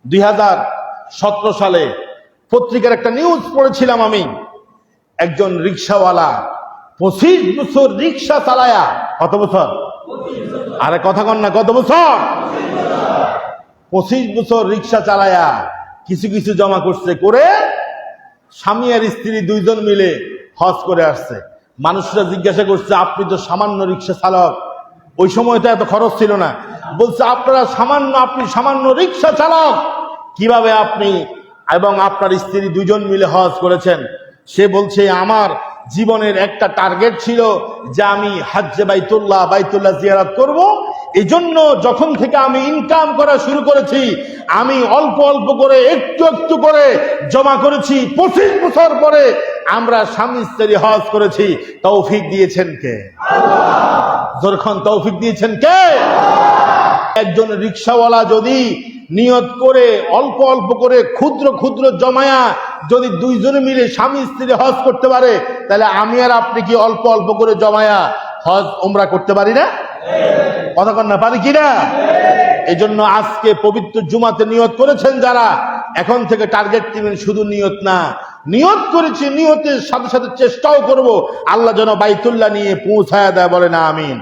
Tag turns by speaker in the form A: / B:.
A: 2017 সালে পত্রিকার একটা নিউজ পড়েছিলাম আমি, একজন রিক্সাওয়ালা 25 বছর রিক্সা চালায়া, কত বছর? আরে কথা কন না, কত বছর? 25 বছর রিক্সা চালায়া কিছু কিছু জমা করছে, করে স্বামী আর স্ত্রী দুইজন মিলে হজ করে আসছে। মানুষরা জিজ্ঞাসা করছে, আপনি তো সামান্য রিক্সা চালক, ওই সময় তো এত খরচ ছিল না। বলছে, আপনি সামান্য রিক্সা চালক, কিভাবে আপনি এবং আপনার স্ত্রী দুইজন মিলে হজ করেছেন? সে বলছে, আমার জীবনের একটা টার্গেট ছিল যে আমি হজ্জে বাইতুল্লাহ জিয়ারত করব। এই জন্য যখন থেকে আমি ইনকাম করা শুরু করেছি, আমি অল্প অল্প করে একটু একটু করে জমা করেছি। 25 বছর পরে আমরা স্বামী স্ত্রী হজ করেছি। তৌফিক দিয়েছেন কে? যখন তৌফিক দিয়েছেন কে? একজন রিক্সাওয়ালা যদি নিয়ত করে অল্প অল্প করে ক্ষুদ্র ক্ষুদ্র জমায়া যদি দুইজনে মিলে স্বামী স্ত্রী হজ করতে পারে, তাহলে আমি আর আপনি কি অল্প অল্প করে জমায়া হজ উমরা করতে পারি না? কথা কন না, পারি কিনা? এই জন্য আজকে পবিত্র জুমাতে নিয়ত করেছেন যারা, এখন থেকে টার্গেট দিবেন শুধু নিয়ত না, নিয়ত করেছি, নিয়তের সাথে সাথে চেষ্টাও করব আল্লাহ যেন বাইতুল্লাহ নিয়ে পৌঁছায়া দেয়। বলে না আমিন।